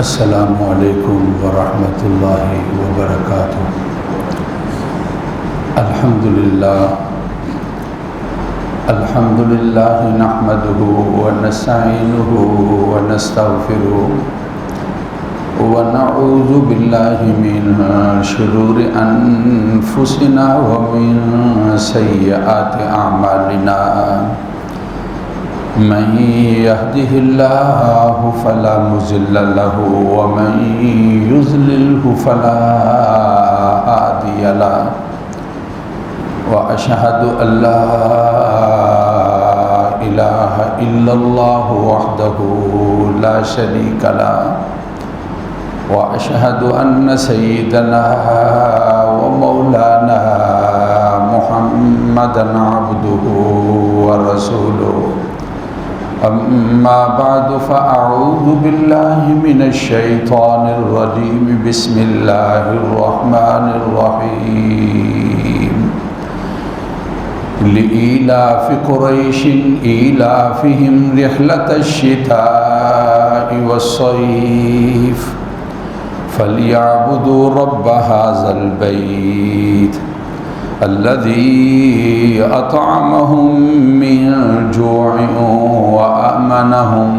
السلام علیکم ورحمۃ اللہ وبرکاتہ۔ الحمدللہ نحمدہ ونستعینہ ونستغفرہ ونعوذ باللہ من شرور انفسنا ومن سیئات اعمالنا، من يهده الله فلا مضل له ومن يضلل فلا هادي له، وأشهد أن لا إله إلا الله وحده لا شريك له، وأشهد أن سيدنا ومولانا محمدا عبده ورسوله، أما بعد فأعوذ بالله من الشيطان الرجيم، بسم الله الرحمن الرحيم، لإيلاف قريش إيلافهم رحلة الشتاء والصيف فليعبدوا رب هذا البيت الذي أطعمهم من جوع وآمنهم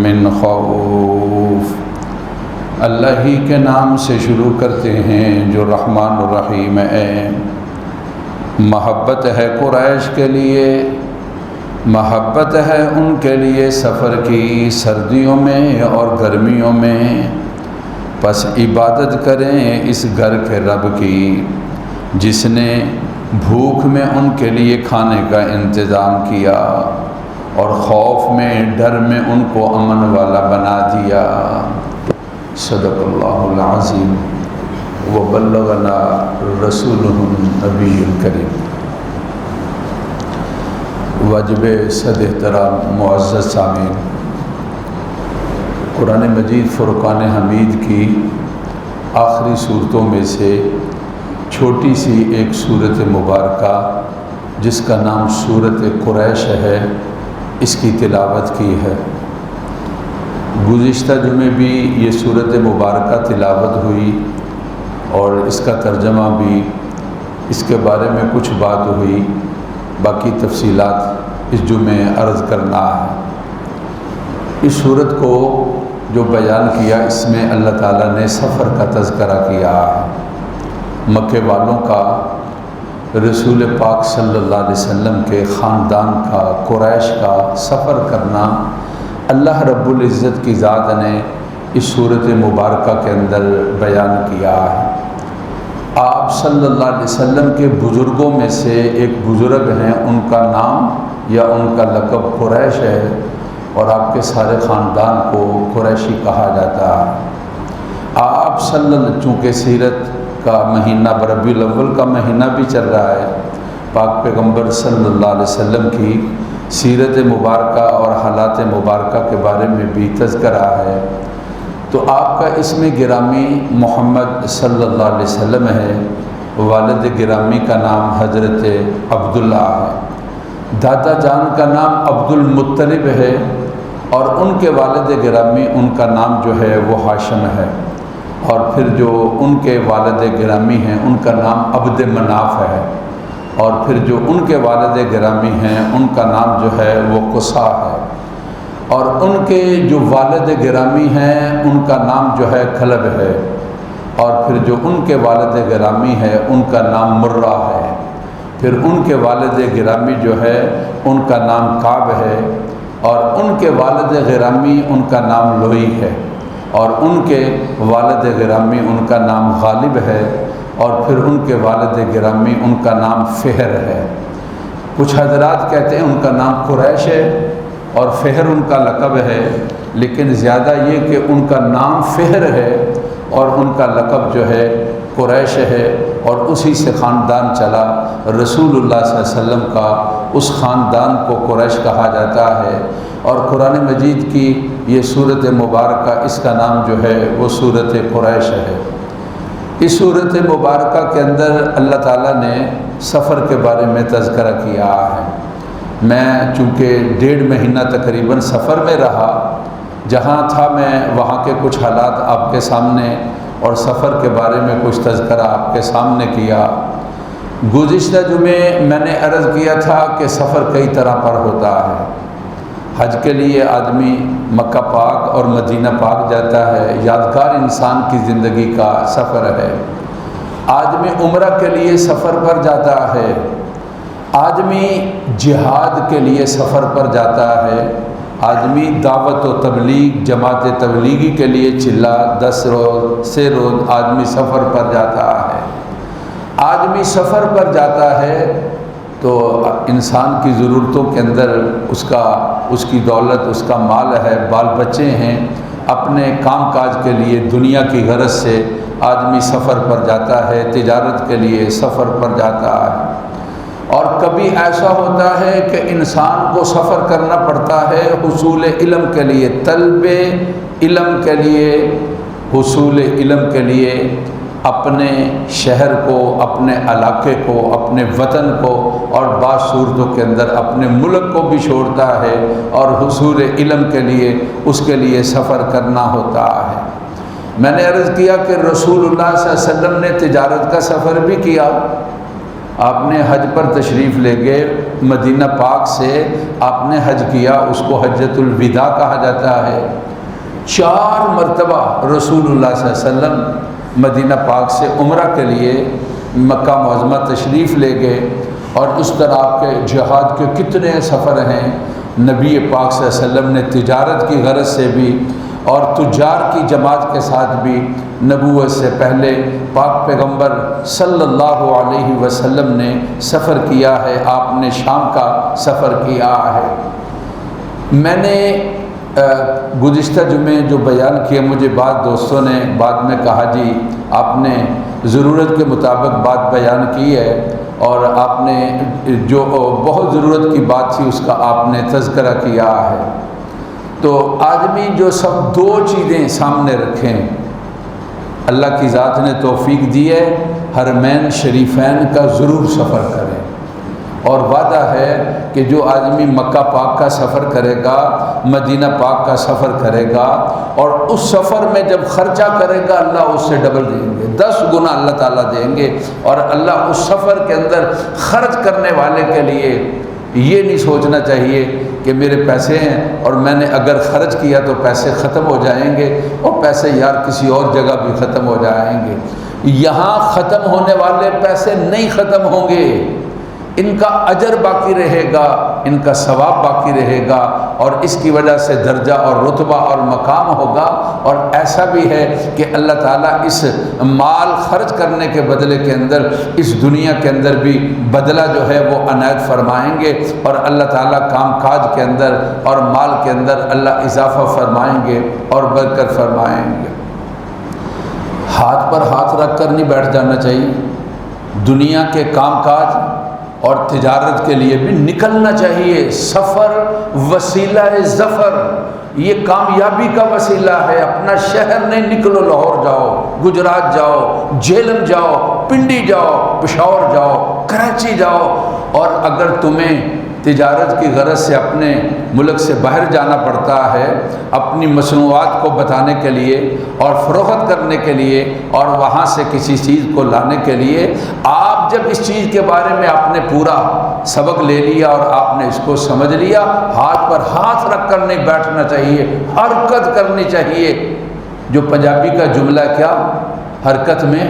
من خوف۔ اللہ ہی کے نام سے شروع کرتے ہیں جو رحمان الرحیم ہے۔ محبت ہے قریش کے لیے، محبت ہے ان کے لیے سفر کی، سردیوں میں اور گرمیوں میں، پس عبادت کریں اس گھر کے رب کی جس نے بھوک میں ان کے لیے کھانے کا انتظام کیا اور خوف میں، ڈر میں ان کو امن والا بنا دیا۔ صدق اللہ العظیم وبلغنا رسولہ النبی الکریم۔ واجب صد احترام معزز سامعین، قرآن مجید فرقان حمید کی آخری صورتوں میں سے چھوٹی سی ایک صورت مبارکہ جس کا نام سورۃ قریش ہے، اس کی تلاوت کی ہے۔ گزشتہ جمعے بھی یہ سورۃ مبارکہ تلاوت ہوئی اور اس کا ترجمہ بھی، اس کے بارے میں کچھ بات ہوئی، باقی تفصیلات اس جمعے عرض کرنا ہے۔ اس سورت کو جو بیان کیا، اس میں اللہ تعالیٰ نے سفر کا تذکرہ کیا ہے۔ مکے والوں کا، رسول پاک صلی اللہ علیہ وسلم کے خاندان کا، قریش کا سفر کرنا اللہ رب العزت کی ذات نے اس صورت مبارکہ کے اندر بیان کیا ہے۔ آپ صلی اللہ علیہ وسلم کے بزرگوں میں سے ایک بزرگ ہیں، ان کا نام یا ان کا لقب قریش ہے، اور آپ کے سارے خاندان کو قریشی کہا جاتا ہے۔ آپ چونکہ سیرت کا مہینہ ربیع الاول کا مہینہ بھی چل رہا ہے، پاک پیغمبر صلی اللہ علیہ وسلم کی سیرت مبارکہ اور حالات مبارکہ کے بارے میں بھی تذکرہ ہے، تو آپ کا اسم گرامی محمد صلی اللہ علیہ وسلم ہے، والد گرامی کا نام حضرت عبداللہ ہے، دادا جان کا نام عبد المطلب ہے، اور ان کے والد گرامی ان کا نام جو ہے وہ ہاشم ہے، اور پھر جو ان کے والد گرامی ہیں ان کا نام عبد مناف ہے، اور پھر جو ان کے والد گرامی ہیں ان کا نام جو ہے وہ قصا ہے، اور ان کے جو والد گرامی ہیں ان کا نام جو ہے کلب ہے، اور پھر جو ان کے والد گرامی ہے ان کا نام مرہ ہے، پھر ان کے والد گرامی جو ہے ان کا نام کعب ہے، اور ان کے والد گرامی ان کا نام لوئی ہے، اور ان کے والد گرامی ان کا نام غالب ہے، اور پھر ان کے والد گرامی ان کا نام فہر ہے۔ کچھ حضرات کہتے ہیں ان کا نام قریش ہے اور فہر ان کا لقب ہے، لیکن زیادہ یہ کہ ان کا نام فہر ہے اور ان کا لقب جو ہے قریش ہے، اور اسی سے خاندان چلا۔ رسول اللہ صلی اللہ علیہ وسلم کا اس خاندان کو قریش کہا جاتا ہے، اور قرآن مجید کی یہ صورت مبارکہ اس کا نام جو ہے وہ صورت قریش ہے۔ اس صورت مبارکہ کے اندر اللہ تعالیٰ نے سفر کے بارے میں تذکرہ کیا ہے۔ میں چونکہ 1.5 مہینہ تقریباً سفر میں رہا، جہاں تھا میں وہاں کے کچھ حالات آپ کے سامنے اور سفر کے بارے میں کچھ تذکرہ آپ کے سامنے کیا۔ گزشتہ جمعے میں نے عرض کیا تھا کہ سفر کئی طرح پر ہوتا ہے۔ حج کے لیے آدمی مکہ پاک اور مدینہ پاک جاتا ہے، یادگار انسان کی زندگی کا سفر ہے۔ آدمی عمرہ کے لیے سفر پر جاتا ہے، آدمی جہاد کے لیے سفر پر جاتا ہے، آدمی دعوت و تبلیغ جماعت تبلیغی کے لیے چلا 10 روز سے روز آدمی سفر پر جاتا ہے۔ آدمی سفر پر جاتا ہے تو انسان کی ضرورتوں کے اندر اس کی دولت، اس کا مال ہے، بال بچے ہیں، اپنے کام کاج کے لیے دنیا کی غرض سے آدمی سفر پر جاتا ہے، تجارت کے لیے سفر پر جاتا ہے۔ اور کبھی ایسا ہوتا ہے کہ انسان کو سفر کرنا پڑتا ہے حصول علم کے لیے، طلب علم کے لیے، حصول علم کے لیے اپنے شہر کو، اپنے علاقے کو، اپنے وطن کو اور بعض صورتوں کے اندر اپنے ملک کو بھی چھوڑتا ہے اور حصول علم کے لیے اس کے لیے سفر کرنا ہوتا ہے۔ میں نے عرض کیا کہ رسول اللہ صلی اللہ علیہ وسلم نے تجارت کا سفر بھی کیا۔ آپ نے حج پر تشریف لے گئے، مدینہ پاک سے آپ نے حج کیا، اس کو حجۃ الوداع کہا جاتا ہے۔ 4 مرتبہ رسول اللہ صلی اللہ علیہ وسلم مدینہ پاک سے عمرہ کے لیے مکہ معظمہ تشریف لے گئے، اور اس طرح آپ کے جہاد کے کتنے سفر ہیں۔ نبی پاک صلی اللہ علیہ وسلم نے تجارت کی غرض سے بھی اور تجار کی جماعت کے ساتھ بھی نبوت سے پہلے پاک پیغمبر صلی اللہ علیہ وسلم نے سفر کیا ہے۔ آپ نے شام کا سفر کیا ہے۔ میں نے گزشتہ جمعے جو بیان کیا، مجھے بعض دوستوں نے بعد میں کہا جی آپ نے ضرورت کے مطابق بات بیان کی ہے، اور آپ نے جو بہت ضرورت کی بات تھی اس کا آپ نے تذکرہ کیا ہے۔ تو آدمی جو سب 2 چیزیں سامنے رکھیں، اللہ کی ذات نے توفیق دی ہے، حرمین شریفین کا ضرور سفر کریں، اور وعدہ ہے کہ جو آدمی مکہ پاک کا سفر کرے گا، مدینہ پاک کا سفر کرے گا، اور اس سفر میں جب خرچہ کرے گا اللہ اس سے ڈبل دیں گے، 10 گنا اللہ تعالیٰ دیں گے۔ اور اللہ اس سفر کے اندر خرچ کرنے والے کے لیے یہ نہیں سوچنا چاہیے کہ میرے پیسے ہیں اور میں نے اگر خرچ کیا تو پیسے ختم ہو جائیں گے، اور پیسے یار کسی اور جگہ بھی ختم ہو جائیں گے۔ یہاں ختم ہونے والے پیسے نہیں ختم ہوں گے، ان کا اجر باقی رہے گا، ان کا ثواب باقی رہے گا، اور اس کی وجہ سے درجہ اور رتبہ اور مقام ہوگا۔ اور ایسا بھی ہے کہ اللہ تعالیٰ اس مال خرچ کرنے کے بدلے کے اندر اس دنیا کے اندر بھی بدلہ جو ہے وہ عنایت فرمائیں گے، اور اللہ تعالیٰ کام کاج کے اندر اور مال کے اندر اللہ اضافہ فرمائیں گے اور برکت فرمائیں گے۔ ہاتھ پر ہاتھ رکھ کر نہیں بیٹھ جانا چاہیے، دنیا کے کام کاج اور تجارت کے لیے بھی نکلنا چاہیے۔ سفر وسیلہ ظفر، یہ کامیابی کا وسیلہ ہے۔ اپنا شہر نہیں نکلو، لاہور جاؤ، گجرات جاؤ، جہلم جاؤ، پنڈی جاؤ، پشاور جاؤ، کراچی جاؤ، اور اگر تمہیں تجارت کی غرض سے اپنے ملک سے باہر جانا پڑتا ہے اپنی مصنوعات کو بتانے کے لیے اور فروخت کرنے کے لیے اور وہاں سے کسی چیز کو لانے کے لیے، آپ جب اس چیز کے بارے میں آپ نے پورا سبق لے لیا اور آپ نے اس کو سمجھ لیا، ہاتھ پر ہاتھ رکھ کر نہیں بیٹھنا چاہیے، حرکت کرنی چاہیے۔ جو پنجابی کا جملہ کیا، حرکت میں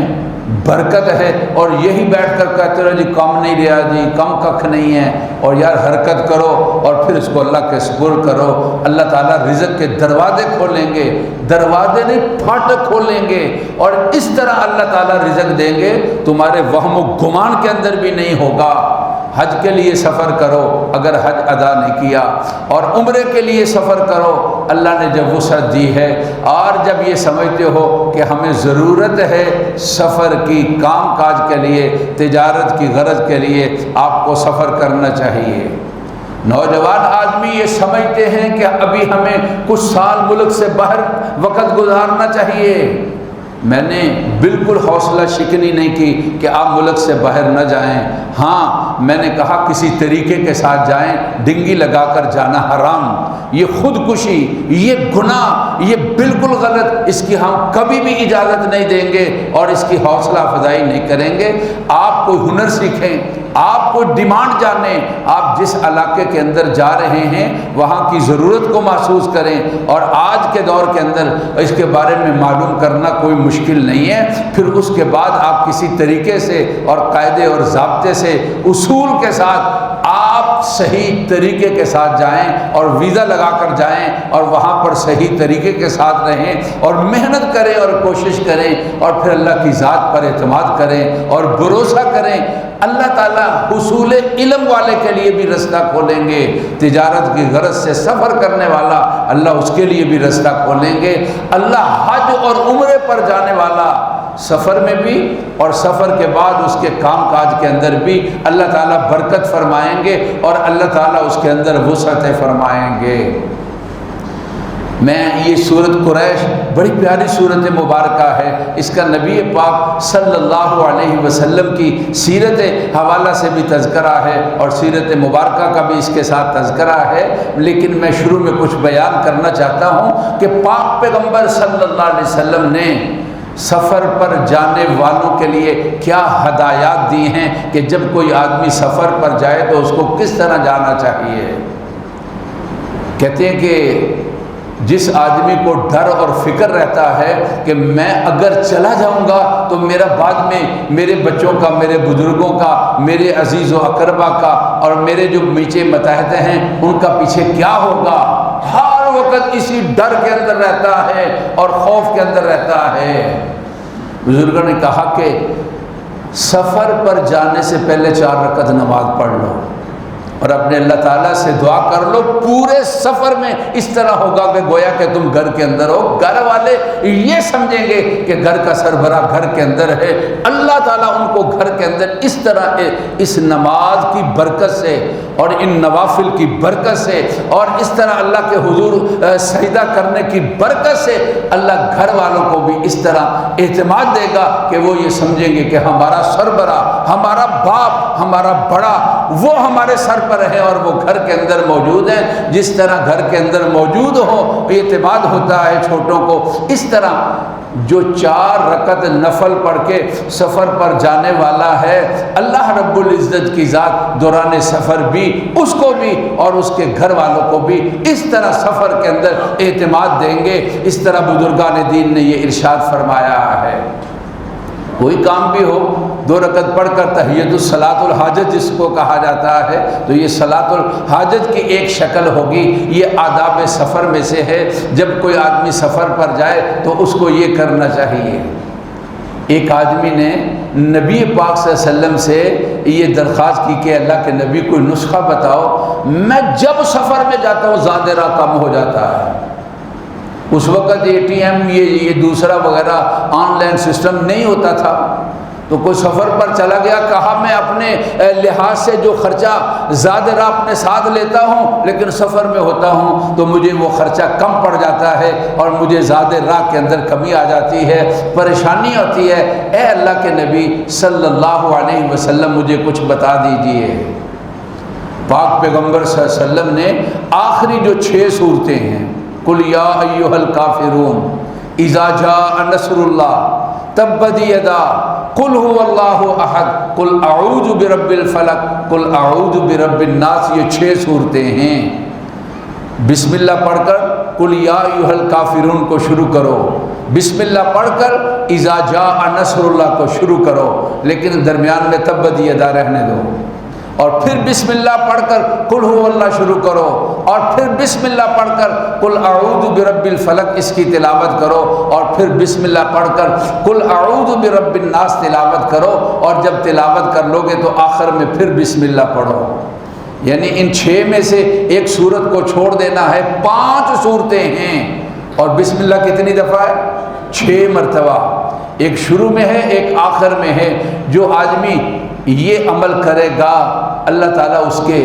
برکت ہے، اور یہی بیٹھ کر کہتے رہو جی کم نہیں رہا جی، کم ککھ نہیں ہے، اور یار حرکت کرو اور پھر اس کو اللہ کے سپرد کرو۔ اللہ تعالیٰ رزق کے دروازے کھولیں گے، دروازے نہیں پھاٹک کھولیں گے، اور اس طرح اللہ تعالیٰ رزق دیں گے تمہارے وہم و گمان کے اندر بھی نہیں ہوگا۔ حج کے لیے سفر کرو اگر حج ادا نہیں کیا، اور عمرے کے لیے سفر کرو اللہ نے جب وسعت دی ہے، اور جب یہ سمجھتے ہو کہ ہمیں ضرورت ہے سفر کی، کام کاج کے لیے، تجارت کی غرض کے لیے آپ کو سفر کرنا چاہیے۔ نوجوان آدمی یہ سمجھتے ہیں کہ ابھی ہمیں کچھ سال ملک سے باہر وقت گزارنا چاہیے، میں نے بالکل حوصلہ شکنی نہیں کی کہ آپ ملک سے باہر نہ جائیں، ہاں میں نے کہا کسی طریقے کے ساتھ جائیں، ڈنگی لگا کر جانا حرام، یہ خودکشی، یہ گناہ، یہ بالکل غلط، اس کی ہم کبھی بھی اجازت نہیں دیں گے اور اس کی حوصلہ افزائی نہیں کریں گے۔ آپ کوئی ہنر سیکھیں، آپ کو ڈیمانڈ جانیں، آپ جس علاقے کے اندر جا رہے ہیں وہاں کی ضرورت کو محسوس کریں، اور آج کے دور کے اندر اس کے بارے میں معلوم کرنا کوئی مشکل نہیں ہے۔ پھر اس کے بعد آپ کسی طریقے سے اور قاعدے اور ضابطے سے، اصول کے ساتھ آپ صحیح طریقے کے ساتھ جائیں اور ویزا لگا کر جائیں اور وہاں پر صحیح طریقے کے ساتھ رہیں اور محنت کریں اور کوشش کریں، اور پھر اللہ کی ذات پر اعتماد کریں اور بھروسہ کریں۔ اللہ تعالیٰ حصول علم والے کے لیے بھی رستہ کھولیں گے، تجارت کی غرض سے سفر کرنے والا اللہ اس کے لیے بھی رستہ کھولیں گے۔ اللہ حج اور عمرے پر جانے والا سفر میں بھی اور سفر کے بعد اس کے کام کاج کے اندر بھی اللہ تعالیٰ برکت فرمائیں گے اور اللہ تعالیٰ اس کے اندر وسعت فرمائیں گے۔ میں یہ سورت قریش بڑی پیاری سورت مبارکہ ہے، اس کا نبی پاک صلی اللہ علیہ وسلم کی سیرت حوالہ سے بھی تذکرہ ہے اور سیرت مبارکہ کا بھی اس کے ساتھ تذکرہ ہے، لیکن میں شروع میں کچھ بیان کرنا چاہتا ہوں کہ پاک پیغمبر صلی اللہ علیہ وسلم نے سفر پر جانے والوں کے لیے کیا ہدایات دی ہیں کہ جب کوئی آدمی سفر پر جائے تو اس کو کس طرح جانا چاہیے۔ کہتے ہیں کہ جس آدمی کو ڈر اور فکر رہتا ہے کہ میں اگر چلا جاؤں گا تو میرا بعد میں میرے بچوں کا، میرے بزرگوں کا، میرے عزیز و اقربا کا اور میرے جو نیچے متحدہ ہیں ان کا پیچھے کیا ہوگا، ہر وقت اسی ڈر کے اندر رہتا ہے اور خوف کے اندر رہتا ہے۔ بزرگوں نے کہا کہ سفر پر جانے سے پہلے 4 رکعت نماز پڑھ لو اور اپنے اللہ تعالیٰ سے دعا کر لو، پورے سفر میں اس طرح ہوگا کہ گویا کہ تم گھر کے اندر ہو، گھر والے یہ سمجھیں گے کہ گھر کا سربراہ گھر کے اندر ہے، اللہ تعالیٰ ان کو گھر کے اندر اس طرح اس نماز کی برکت سے اور ان نوافل کی برکت سے اور اس طرح اللہ کے حضور سجدہ کرنے کی برکت سے اللہ گھر والوں کو بھی اس طرح اعتماد دے گا کہ وہ یہ سمجھیں گے کہ ہمارا سربراہ، ہمارا باپ، ہمارا بڑا وہ ہمارے سر پر ہے اور وہ گھر کے اندر موجود ہے۔ جس طرح گھر کے اندر موجود ہو اعتماد ہوتا ہے چھوٹوں کو، اس طرح جو 4 رکعت نفل پڑھ کے سفر پر جانے والا ہے اللہ رب العزت کی ذات دوران سفر بھی اس کو بھی اور اس کے گھر والوں کو بھی اس طرح سفر کے اندر اعتماد دیں گے۔ اس طرح بزرگان دین نے یہ ارشاد فرمایا ہے، کوئی کام بھی ہو 2 رکعت پڑھ کر تحیۃ الصلاۃ الحاجت جس کو کہا جاتا ہے، تو یہ صلاۃ الحاجت کی ایک شکل ہوگی، یہ آداب سفر میں سے ہے۔ جب کوئی آدمی سفر پر جائے تو اس کو یہ کرنا چاہیے۔ ایک آدمی نے نبی پاک صلی اللہ علیہ وسلم سے یہ درخواست کی کہ اللہ کے نبی کوئی نسخہ بتاؤ، میں جب سفر میں جاتا ہوں زیادہ راہ کم ہو جاتا ہے۔ اس وقت ATM یہ دوسرا وغیرہ آن لائن سسٹم نہیں ہوتا تھا، تو کوئی سفر پر چلا گیا، کہا میں اپنے لحاظ سے جو خرچہ زیادہ راہ اپنے ساتھ لیتا ہوں لیکن سفر میں ہوتا ہوں تو مجھے وہ خرچہ کم پڑ جاتا ہے اور مجھے زیادہ راہ کے اندر کمی آ جاتی ہے، پریشانی ہوتی ہے، اے اللہ کے نبی صلی اللہ علیہ وسلم مجھے کچھ بتا دیجئے۔ پاک پیغمبر صلی اللہ علیہ وسلم نے آخری جو 6 صورتیں ہیں، قل یا ایھا الکافرون، اذا جاء نصر اللہ، تبت یدا، قل هو اللہ احد، قل اعوذ برب الفلق، قل اعوذ برب الناس، یہ 6 صورتیں ہیں۔ بسم اللہ پڑھ کر قل یا ایھا الکافرون کو شروع کرو، بسم اللہ پڑھ کر اذا جاء نصر اللہ کو شروع کرو، لیکن درمیان میں تبت یدا رہنے دو، اور پھر بسم اللہ پڑھ کر قل هو اللہ شروع کرو، اور پھر بسم اللہ پڑھ کر قل اعوذ برب الفلق اس کی تلاوت کرو، اور پھر بسم اللہ پڑھ کر قل اعوذ برب الناس تلاوت کرو، اور جب تلاوت کر لو گے تو آخر میں پھر بسم اللہ پڑھو۔ یعنی ان 6 میں سے ایک سورت کو چھوڑ دینا ہے، 5 صورتیں ہیں، اور بسم اللہ کتنی دفعہ ہے؟ 6 مرتبہ، ایک شروع میں ہے ایک آخر میں ہے۔ جو آدمی یہ عمل کرے گا اللہ تعالیٰ اس کے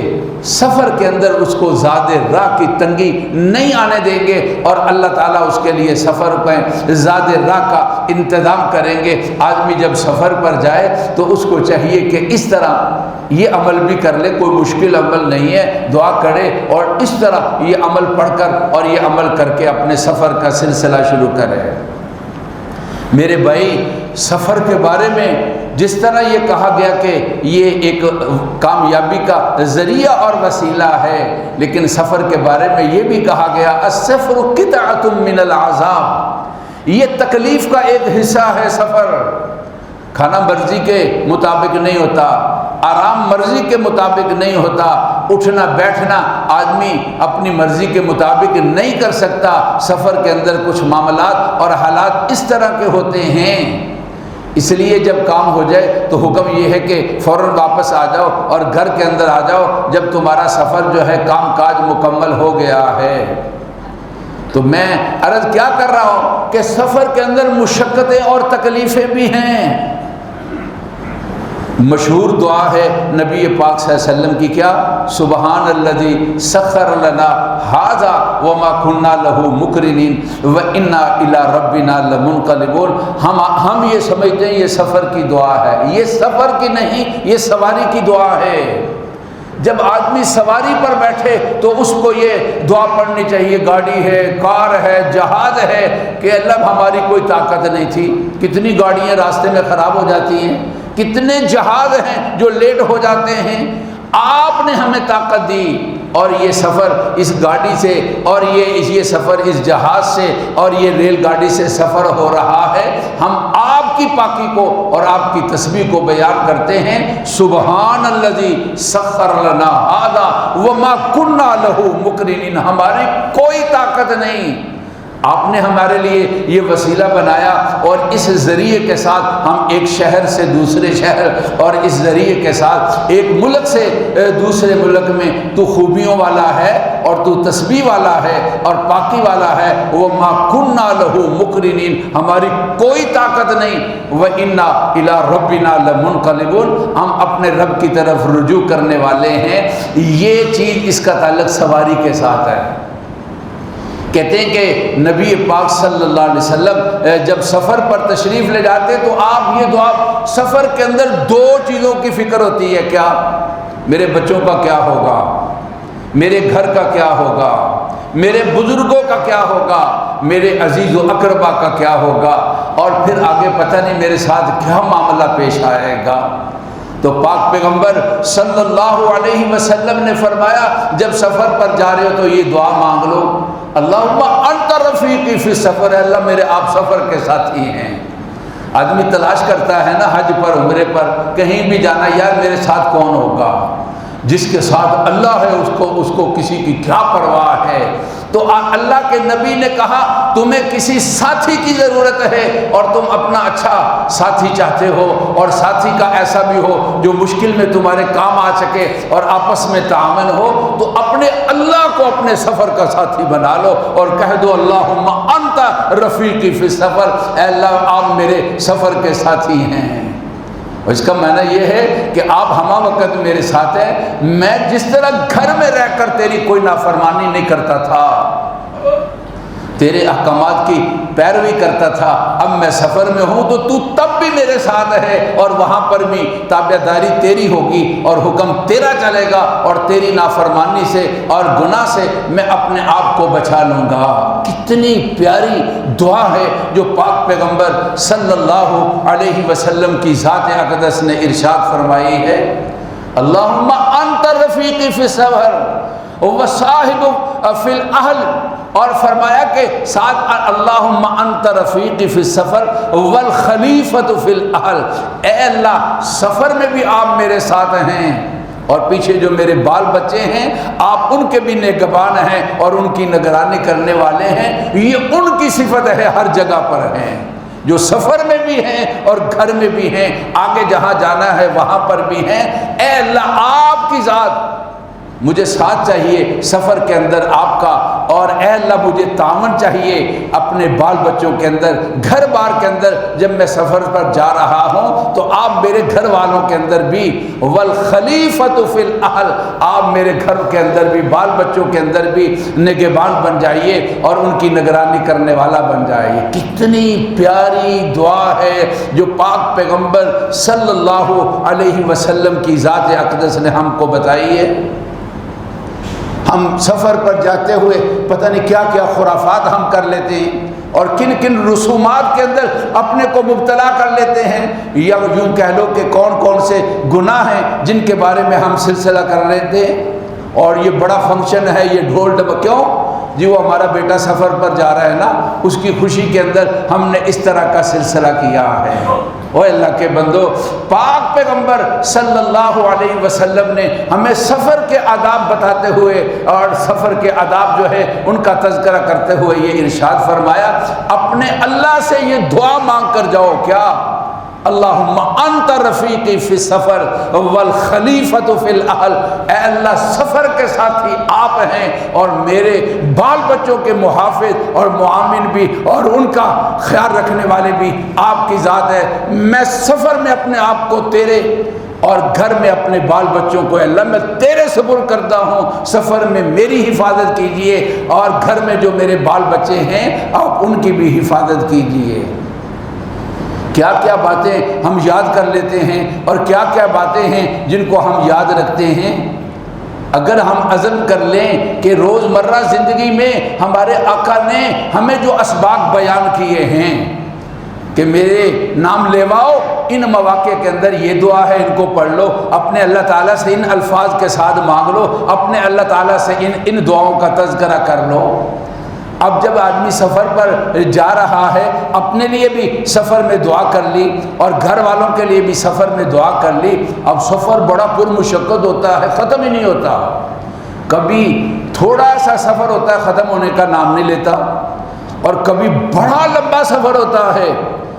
سفر کے اندر اس کو زیادہ راہ کی تنگی نہیں آنے دیں گے، اور اللہ تعالیٰ اس کے لیے سفر میں زیادہ راہ کا انتظام کریں گے۔ آدمی جب سفر پر جائے تو اس کو چاہیے کہ اس طرح یہ عمل بھی کر لے، کوئی مشکل عمل نہیں ہے، دعا کرے اور اس طرح یہ عمل پڑھ کر اور یہ عمل کر کے اپنے سفر کا سلسلہ شروع کرے۔ میرے بھائی، سفر کے بارے میں جس طرح یہ کہا گیا کہ یہ ایک کامیابی کا ذریعہ اور وسیلہ ہے، لیکن سفر کے بارے میں یہ بھی کہا گیا السفر قطعۃ من العذاب، یہ تکلیف کا ایک حصہ ہے۔ سفر کھانا مرضی کے مطابق نہیں ہوتا، آرام مرضی کے مطابق نہیں ہوتا، اٹھنا بیٹھنا آدمی اپنی مرضی کے مطابق نہیں کر سکتا۔ سفر کے اندر کچھ معاملات اور حالات اس طرح کے ہوتے ہیں، اس لیے جب کام ہو جائے تو حکم یہ ہے کہ فوراً واپس آ جاؤ اور گھر کے اندر آ جاؤ جب تمہارا سفر جو ہے کام کاج مکمل ہو گیا ہے۔ تو میں عرض کیا کر رہا ہوں کہ سفر کے اندر مشقتیں اور تکلیفیں بھی ہیں۔ مشہور دعا ہے نبی پاک صلی اللہ علیہ وسلم کی، کیا؟ سبحان الذی سخر لنا ھذا وما کنا لہ مقرنین وانا الی ربنا لمنقلبون۔ ہم یہ سمجھتے ہیں یہ سفر کی دعا ہے، یہ سفر کی نہیں، یہ سواری کی دعا ہے۔ جب آدمی سواری پر بیٹھے تو اس کو یہ دعا پڑھنی چاہیے، گاڑی ہے، کار ہے، جہاز ہے، کہ اللہ ہماری کوئی طاقت نہیں تھی، کتنی گاڑیاں راستے میں خراب ہو جاتی ہیں، کتنے جہاز ہیں جو لیٹ ہو جاتے ہیں، آپ نے ہمیں طاقت دی، اور یہ سفر اس گاڑی سے اور یہ سفر اس جہاز سے اور یہ ریل گاڑی سے سفر ہو رہا ہے۔ ہم آپ کی پاکی کو اور آپ کی تسبیح کو بیان کرتے ہیں، سبحان الذی سخر لنا ھذا وما کنا لہ مقرنین، ہماری کوئی طاقت نہیں، آپ نے ہمارے لیے یہ وسیلہ بنایا، اور اس ذریعے کے ساتھ ہم ایک شہر سے دوسرے شہر اور اس ذریعے کے ساتھ ایک ملک سے دوسرے ملک میں تو خوبیوں والا ہے اور تو تسبیح والا ہے اور پاکی والا ہے۔ وَمَا كُنَّا لَهُ مُقْرِنِينَ، ہماری کوئی طاقت نہیں، وَإِنَّا إِلَىٰ رَبِّنَا لَمُنْقَلِبُونَ، ہم اپنے رب کی طرف رجوع کرنے والے ہیں۔ یہ چیز اس کا تعلق سواری کے ساتھ ہے۔ کہتے ہیں کہ نبی پاک صلی اللہ علیہ وسلم جب سفر پر تشریف لے جاتے تو آپ یہ دعا، سفر کے اندر دو چیزوں کی فکر ہوتی ہے، کیا؟ میرے بچوں کا کیا ہوگا، میرے گھر کا کیا ہوگا، میرے بزرگوں کا کیا ہوگا، میرے عزیز و اقربا کا کیا ہوگا، اور پھر آگے پتہ نہیں میرے ساتھ کیا معاملہ پیش آئے گا۔ تو پاک پیغمبر صلی اللہ علیہ وسلم نے فرمایا جب سفر پر جا رہے ہو تو یہ دعا مانگ لو، اللہم انت رفیقی فی السفر، اللہ میرے آپ سفر کے ساتھی ہیں۔ آدمی تلاش کرتا ہے نا حج پر عمرے پر کہیں بھی جانا، یار میرے ساتھ کون ہوگا، جس کے ساتھ اللہ ہے اس کو کسی کی کیا پرواہ ہے۔ تو اللہ کے نبی نے کہا تمہیں کسی ساتھی کی ضرورت ہے اور تم اپنا اچھا ساتھی چاہتے ہو، اور ساتھی کا ایسا بھی ہو جو مشکل میں تمہارے کام آ سکے اور آپس میں تعاون ہو، تو اپنے اللہ کو اپنے سفر کا ساتھی بنا لو اور کہہ دو اللہم انت رفیقی فی السفر، اے اللہ آپ میرے سفر کے ساتھی ہیں۔ اور اس کا معنی یہ ہے کہ آپ ہمہ وقت میرے ساتھ ہیں، میں جس طرح گھر میں رہ کر تیری کوئی نافرمانی نہیں کرتا تھا، تیرے احکامات کی پیروی کرتا تھا، اب میں سفر میں ہوں تو تب بھی میرے ساتھ ہے، اور وہاں پر بھی تابعداری تیری ہوگی اور حکم تیرا چلے گا، اور تیری نافرمانی سے اور گناہ سے میں اپنے آپ کو بچا لوں گا۔ کتنی پیاری دعا ہے جو پاک پیغمبر صلی اللہ علیہ وسلم کی ذات اقدس نے ارشاد فرمائی ہے، اللہم انت رفیقی فی السفر وصاحب فی الاہل، اور فرمایا کہ ساتھ اللہم انت رفیقی فی السفر والخلیفۃ فی الاہل، اے اللہ سفر میں بھی آپ میرے ساتھ ہیں، اور پیچھے جو میرے بال بچے ہیں آپ ان کے بھی نگہبان ہیں اور ان کی نگرانی کرنے والے ہیں۔ یہ ان کی صفت ہے، ہر جگہ پر ہیں، جو سفر میں بھی ہیں اور گھر میں بھی ہیں، آگے جہاں جانا ہے وہاں پر بھی ہیں۔ اے اللہ آپ کی ذات مجھے ساتھ چاہیے، سفر کے اندر آپ کا اور اے اللہ مجھے تعاون چاہیے اپنے بال بچوں کے اندر، گھر بار کے اندر جب میں سفر پر جا رہا ہوں تو آپ میرے گھر والوں کے اندر بھی والخلیفۃ فی الاہل، آپ میرے گھر کے اندر بھی بال بچوں کے اندر بھی نگہبان بن جائیے اور ان کی نگرانی کرنے والا بن جائیے۔ کتنی پیاری دعا ہے جو پاک پیغمبر صلی اللہ علیہ وسلم کی ذات اقدس نے ہم کو بتائی ہے۔ ہم سفر پر جاتے ہوئے پتہ نہیں کیا کیا خرافات ہم کر لیتے ہیں اور کن کن رسومات کے اندر اپنے کو مبتلا کر لیتے ہیں، یا یوں کہہ لو کہ کون کون سے گناہ ہیں جن کے بارے میں ہم سلسلہ کر لیتے ہیں۔ اور یہ بڑا فنکشن ہے، یہ ڈھول ڈب، کیوں جی وہ ہمارا بیٹا سفر پر جا رہا ہے نا، اس کی خوشی کے اندر ہم نے اس طرح کا سلسلہ کیا ہے۔ او اللہ کے بندو، پاک پیغمبر صلی اللہ علیہ وسلم نے ہمیں سفر کے آداب بتاتے ہوئے اور سفر کے آداب جو ہے ان کا تذکرہ کرتے ہوئے یہ ارشاد فرمایا، اپنے اللہ سے یہ دعا مانگ کر جاؤ، کیا؟ اللہم انت رفیقی فی السفر والخلیفۃ فی الاہل، اے اللہ سفر کے ساتھی آپ ہیں اور میرے بال بچوں کے محافظ اور معاون بھی اور ان کا خیال رکھنے والے بھی آپ کی ذات ہے۔ میں سفر میں اپنے آپ کو تیرے اور گھر میں اپنے بال بچوں کو اللہ میں تیرے سپرد کرتا ہوں، سفر میں میری حفاظت کیجئے اور گھر میں جو میرے بال بچے ہیں آپ ان کی بھی حفاظت کیجئے۔ کیا کیا باتیں ہم یاد کر لیتے ہیں اور کیا کیا باتیں ہیں جن کو ہم یاد رکھتے ہیں۔ اگر ہم عزم کر لیں کہ روزمرہ زندگی میں ہمارے آقا نے ہمیں جو اسباق بیان کیے ہیں کہ میرے نام لیواؤ، ان مواقع کے اندر یہ دعا ہے، ان کو پڑھ لو، اپنے اللہ تعالیٰ سے ان الفاظ کے ساتھ مانگ لو، اپنے اللہ تعالیٰ سے ان دعاؤں کا تذکرہ کر لو۔ اب جب آدمی سفر پر جا رہا ہے، اپنے لیے بھی سفر میں دعا کر لی اور گھر والوں کے لیے بھی سفر میں دعا کر لی۔ اب سفر بڑا پرمشقت ہوتا ہے، ختم ہی نہیں ہوتا، کبھی تھوڑا سا سفر ہوتا ہے ختم ہونے کا نام نہیں لیتا، اور کبھی بڑا لمبا سفر ہوتا ہے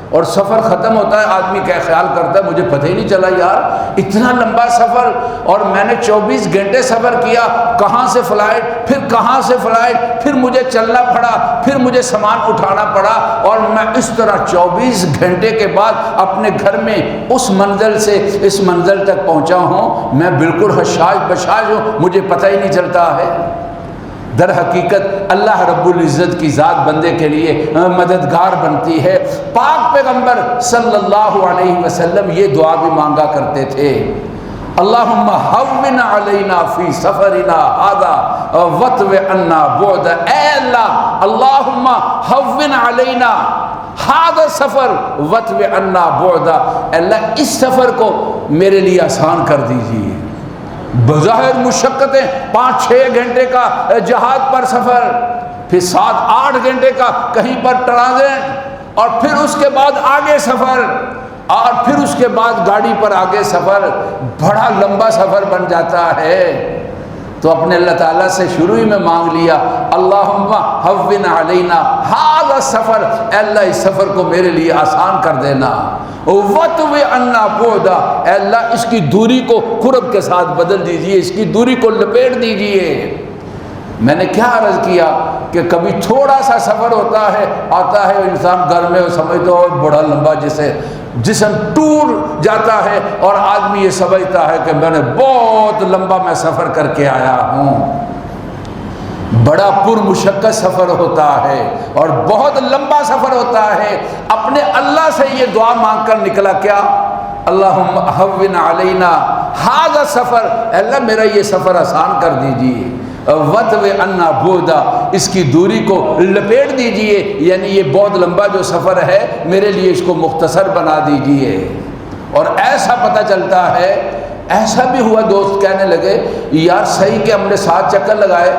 اور سفر ختم ہوتا ہے، آدمی کیا خیال کرتا ہے مجھے پتہ ہی نہیں چلا یار اتنا لمبا سفر، اور میں نے 24 گھنٹے سفر کیا، کہاں سے فلائٹ، پھر کہاں سے فلائٹ، پھر مجھے چلنا پڑا، پھر مجھے سامان اٹھانا پڑا، اور میں اس طرح 24 گھنٹے کے بعد اپنے گھر میں اس منزل سے اس منزل تک پہنچا ہوں، میں بالکل حشاش بشاش ہوں، مجھے پتہ ہی نہیں چلتا ہے۔ در حقیقت اللہ رب العزت کی ذات بندے کے لیے مددگار بنتی ہے۔ پاک پیغمبر صلی اللہ علیہ وسلم یہ دعا بھی مانگا کرتے تھے، اللہم ہون علینا فی سفرنا ھذا وطو عنا بعد، اے اللہ اللہم ہون علینا ھذا سفر وطو عنا بعد، اللہ اس سفر کو میرے لیے آسان کر دیجیے۔ بظاہر مشقتیں 5-6 گھنٹے کا جہاد پر سفر، پھر 7-8 گھنٹے کا کہیں پر ٹرانزٹ، اور پھر اس کے بعد آگے سفر، اور پھر اس کے بعد گاڑی پر آگے سفر، بڑا لمبا سفر بن جاتا ہے۔ تو اپنے اللہ تعالیٰ سے شروع ہی میں مانگ لیا، اللہم ہون علینا ھذا سفر، اے اللہ اس سفر کو میرے لیے آسان کر دینا، وطو عنا بعدا، اے اللہ اس کی دوری کو قرب کے ساتھ بدل دیجئے، اس کی دوری کو لپیٹ دیجئے۔ میں نے کیا عرض کیا کہ کبھی تھوڑا سا سفر ہوتا ہے، آتا ہے انسان گھر میں سمجھتا ہو بڑا لمبا، جسے جسم ٹور جاتا ہے اور آدمی یہ سمجھتا ہے کہ میں نے بہت لمبا میں سفر کر کے آیا ہوں۔ بڑا پرمشقت سفر ہوتا ہے اور بہت لمبا سفر ہوتا ہے۔ اپنے اللہ سے یہ دعا مانگ کر نکلا کیا، اللہم ہون علینا ھذا سفر، اللہ میرا یہ سفر آسان کر دیجیے، وطو عنا بعدا، اس کی دوری کو لپیٹ دیجئے، یعنی یہ بہت لمبا جو سفر ہے میرے لیے اس کو مختصر بنا دیجئے۔ اور ایسا پتہ چلتا ہے، ایسا بھی ہوا دوست کہنے لگے یار صحیح کہ ہم نے 7 چکر لگائے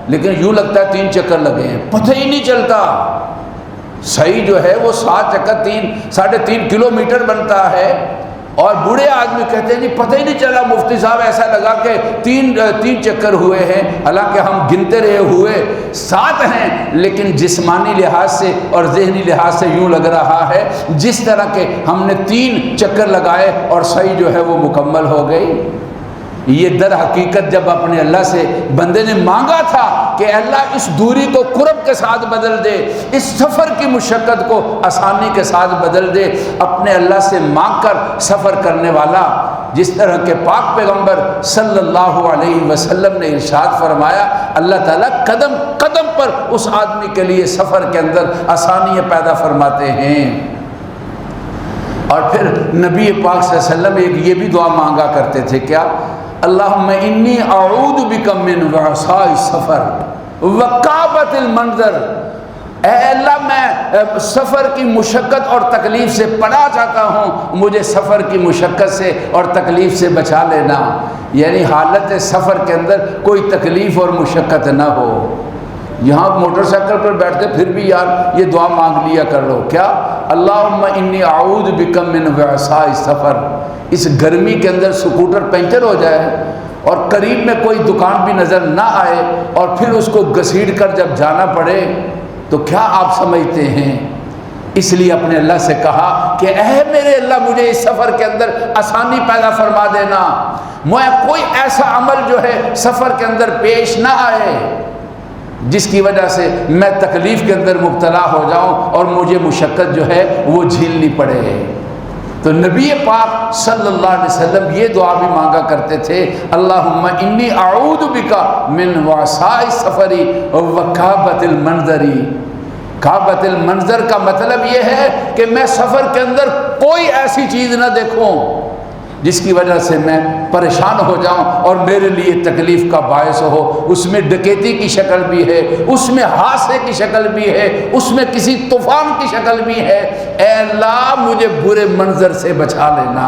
لیکن یوں لگتا ہے 3 چکر لگے ہیں، پتہ ہی نہیں چلتا۔ صحیح جو ہے وہ 7 چکر 3.5 کلومیٹر بنتا ہے، اور بوڑھے آدمی کہتے ہیں جی پتہ ہی نہیں چلا مفتی صاحب، ایسا لگا کہ 3 چکر ہوئے ہیں، حالانکہ ہم گنتے رہے ہوئے 7 ہیں، لیکن جسمانی لحاظ سے اور ذہنی لحاظ سے یوں لگ رہا ہے جس طرح کہ ہم نے 3 چکر لگائے اور صحیح جو ہے وہ مکمل ہو گئی۔ یہ در حقیقت جب اپنے اللہ سے بندے نے مانگا تھا کہ اللہ اس دوری کو قرب کے ساتھ بدل دے، اس سفر کی مشقت کو آسانی کے ساتھ بدل دے، اپنے اللہ سے مانگ کر سفر کرنے والا، جس طرح کے پاک پیغمبر صلی اللہ علیہ وسلم نے ارشاد فرمایا، اللہ تعالیٰ قدم قدم پر اس آدمی کے لیے سفر کے اندر آسانیاں پیدا فرماتے ہیں۔ اور پھر نبی پاک صلی اللہ علیہ وسلم ایک یہ بھی دعا مانگا کرتے تھے، کیا؟ اللہم انی اعوذ بک من وعثاء السفر وکابۃ المنظر، اے اللہ میں سفر کی مشقت اور تکلیف سے پناہ چاہتا ہوں، مجھے سفر کی مشقت سے اور تکلیف سے بچا لینا، یعنی حالت سفر کے اندر کوئی تکلیف اور مشقت نہ ہو۔ یہاں موٹر سائیکل پر بیٹھتے پھر بھی یار یہ دعا مانگ لیا کر لو، کیا؟ اللہم انی اعوذ بک من وعثاء السفر، اس گرمی کے اندر سکوٹر پنچر ہو جائے اور قریب میں کوئی دکان بھی نظر نہ آئے اور پھر اس کو گھسیٹ کر جب جانا پڑے تو کیا آپ سمجھتے ہیں؟ اس لیے اپنے اللہ سے کہا کہ اے میرے اللہ مجھے اس سفر کے اندر آسانی پیدا فرما دینا، میں کوئی ایسا عمل جو ہے سفر کے اندر پیش نہ آئے جس کی وجہ سے میں تکلیف کے اندر مبتلا ہو جاؤں اور مجھے مشقت جو ہے وہ جھیلنی پڑے۔ تو نبی پاک صلی اللہ علیہ وسلم یہ دعا بھی مانگا کرتے تھے، اللہم انی اعوذ بک من وعثاء السفر وکابۃ المنظر۔ کابۃ المنظر کا مطلب یہ ہے کہ میں سفر کے اندر کوئی ایسی چیز نہ دیکھوں جس کی وجہ سے میں پریشان ہو جاؤں اور میرے لیے تکلیف کا باعث ہو۔ اس میں ڈکیتی کی شکل بھی ہے، اس میں حادثے کی شکل بھی ہے، اس میں کسی طوفان کی شکل بھی ہے، اے اللہ مجھے برے منظر سے بچا لینا۔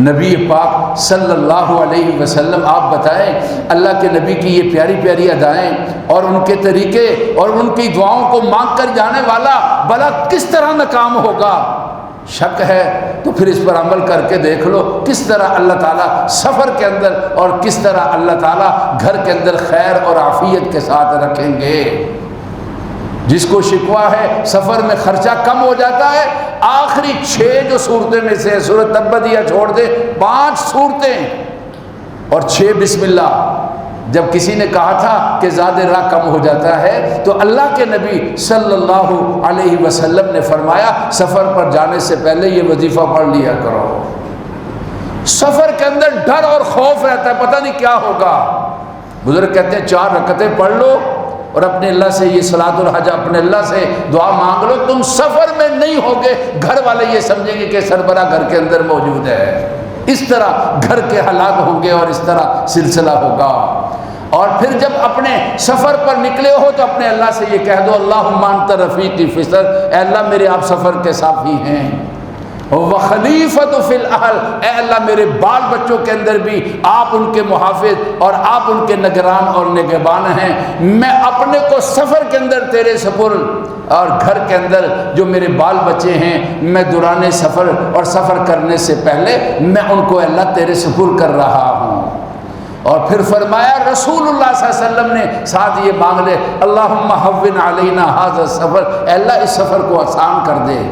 نبی پاک صلی اللہ علیہ وسلم آپ بتائیں، اللہ کے نبی کی یہ پیاری پیاری ادائیں اور ان کے طریقے اور ان کی دعاؤں کو مانگ کر جانے والا بھلا کس طرح ناکام ہوگا؟ شک ہے تو پھر اس پر عمل کر کے دیکھ لو کس طرح اللہ تعالیٰ سفر کے اندر اور کس طرح اللہ تعالیٰ گھر کے اندر خیر اور عافیت کے ساتھ رکھیں گے۔ جس کو شکوہ ہے سفر میں خرچہ کم ہو جاتا ہے، آخری 6 جو صورتیں میں سے سورۃ تبت چھوڑ دے 5 صورتیں اور 6 بسم اللہ۔ جب کسی نے کہا تھا کہ زاد راہ کم ہو جاتا ہے تو اللہ کے نبی صلی اللہ علیہ وسلم نے فرمایا سفر پر جانے سے پہلے یہ وظیفہ پڑھ لیا کرو۔ سفر کے اندر ڈر اور خوف رہتا ہے، پتہ نہیں کیا ہوگا۔ بزرگ کہتے ہیں 4 رکعتیں پڑھ لو اور اپنے اللہ سے یہ صلاۃ الحاج اپنے اللہ سے دعا مانگ لو، تم سفر میں نہیں ہوگے، گھر والے یہ سمجھیں گے کہ سربراہ گھر کے اندر موجود ہے۔ اس طرح گھر کے حالات ہوں گے اور اس طرح سلسلہ ہوگا۔ اور پھر جب اپنے سفر پر نکلے ہو تو اپنے اللہ سے یہ کہہ دو اللہم انت رفیقی فی السفر، اے اللہ میرے آپ سفر کے ساتھی ہیں۔ وخلیفۃ فی الاہل، اے اللہ میرے بال بچوں کے اندر بھی آپ ان کے محافظ اور آپ ان کے نگران اور نگہبان ہیں، میں اپنے کو سفر کے اندر تیرے سپرد اور گھر کے اندر جو میرے بال بچے ہیں میں دوران سفر اور سفر کرنے سے پہلے میں ان کو اللہ تیرے سپرد کر رہا ہوں۔ اور پھر فرمایا رسول اللہ صلی اللہ علیہ وسلم نے ساتھ یہ مانگ لے اللہم ہون علینا ھذا السفر، اے اللہ اس سفر کو آسان کر دے۔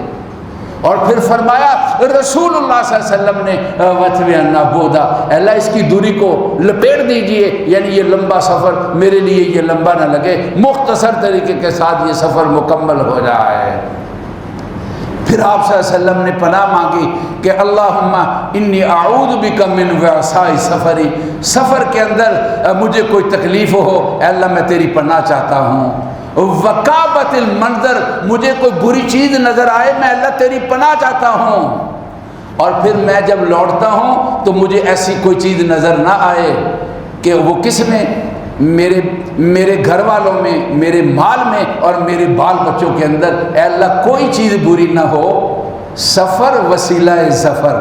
اور پھر فرمایا رسول اللہ صلی اللہ علیہ وسلم نے وَتْوِ عَنَّا بُعْدَ، اے اللہ اس کی دوری کو لپیٹ دیجئے، یعنی یہ لمبا سفر میرے لیے یہ لمبا نہ لگے، مختصر طریقے کے ساتھ یہ سفر مکمل ہو جائے۔ پھر آپ صلی اللہ علیہ وسلم نے پناہ مانگی کہ اللہم انی اعوذ بک من وعثاء السفر، سفر کے اندر مجھے کوئی تکلیف ہو اے اللہ میں تیری پناہ چاہتا ہوں۔ وکابۃ المنظر، مجھے کوئی بری چیز نظر آئے میں اللہ تیری پناہ چاہتا ہوں۔ اور پھر میں جب لوٹتا ہوں تو مجھے ایسی کوئی چیز نظر نہ آئے کہ وہ کس میں، میرے گھر والوں میں، میرے مال میں اور میرے بال بچوں کے اندر اے اللہ کوئی چیز بری نہ ہو۔ سفر وسیلہ ظفر،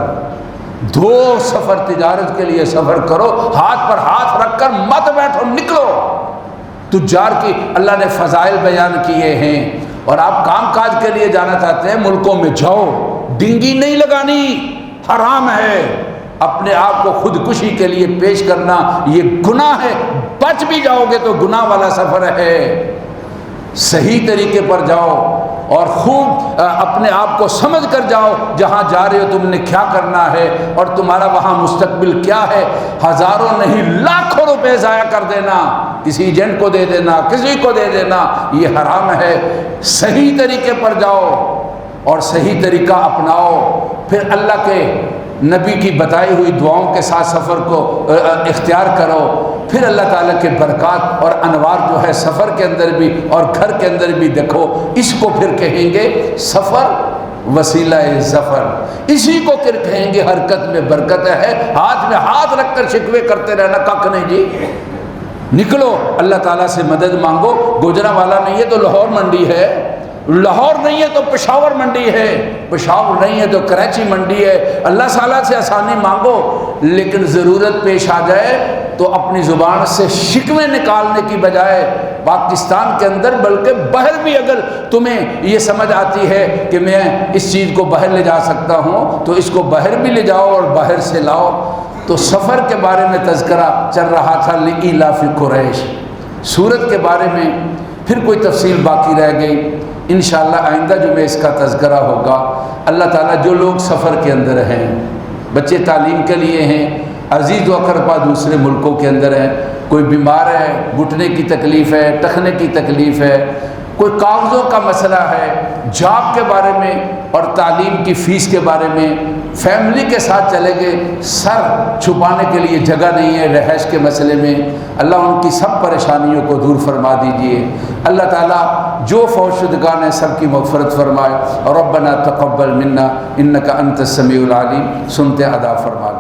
2 سفر تجارت کے لیے سفر کرو، ہاتھ پر ہاتھ رکھ کر مت بیٹھو، نکلو۔ تجار کی اللہ نے فضائل بیان کیے ہیں، اور آپ کام کاج کے لیے جانا چاہتے ہیں ملکوں میں جاؤ، ڈنگی نہیں لگانی، حرام ہے، اپنے آپ کو خودکشی کے لیے پیش کرنا یہ گناہ ہے، بچ بھی جاؤ گے تو گناہ والا سفر ہے۔ صحیح طریقے پر جاؤ اور خوب اپنے آپ کو سمجھ کر جاؤ جہاں جا رہے ہو تم نے کیا کرنا ہے اور تمہارا وہاں مستقبل کیا ہے۔ ہزاروں نہیں لاکھوں روپے ضائع کر دینا، کسی ایجنٹ کو دے دینا، کسی کو دے دینا، یہ حرام ہے۔ صحیح طریقے پر جاؤ اور صحیح طریقہ اپناؤ، پھر اللہ کے نبی کی بتائی ہوئی دعاؤں کے ساتھ سفر کو اختیار کرو، پھر اللہ تعالیٰ کے برکات اور انوار جو ہے سفر کے اندر بھی اور گھر کے اندر بھی دیکھو۔ اس کو پھر کہیں گے سفر وسیلہ ظفر، اسی کو پھر کہیں گے حرکت میں برکت ہے۔ ہاتھ میں ہاتھ رکھ کر شکوے کرتے رہنا کک نہیں جی، نکلو اللہ تعالیٰ سے مدد مانگو۔ گوجرانوالا نہیں ہے تو لاہور منڈی ہے، لاہور نہیں ہے تو پشاور منڈی ہے، پشاور نہیں ہے تو کراچی منڈی ہے۔ اللہ تعالیٰ سے آسانی مانگو، لیکن ضرورت پیش آ جائے تو اپنی زبان سے شکوے نکالنے کی بجائے پاکستان کے اندر بلکہ باہر بھی اگر تمہیں یہ سمجھ آتی ہے کہ میں اس چیز کو باہر لے جا سکتا ہوں تو اس کو باہر بھی لے جاؤ اور باہر سے لاؤ۔ تو سفر کے بارے میں تذکرہ چل رہا تھا، لإیلاف قریش۔ سورت کے بارے میں پھر کوئی تفصیل باقی رہ گئی، انشاءاللہ آئندہ جو میں اس کا تذکرہ ہوگا۔ اللہ تعالیٰ جو لوگ سفر کے اندر ہیں، بچے تعلیم کے لیے ہیں، عزیز و اقربا دوسرے ملکوں کے اندر ہیں، کوئی بیمار ہے، گھٹنے کی تکلیف ہے، ٹخنے کی تکلیف ہے، کوئی کاغذوں کا مسئلہ ہے، جاب کے بارے میں اور تعلیم کی فیس کے بارے میں، فیملی کے ساتھ چلے گئے، سر چھپانے کے لیے جگہ نہیں ہے رہائش کے مسئلے میں، اللہ ان کی سب پریشانیوں کو دور فرما دیجئے۔ اللہ تعالیٰ جو فوت شدگان ہیں سب کی مغفرت فرمائے، اور ربنا تقبل منا انک انت السمیع العلیم، سنتے ادا فرما۔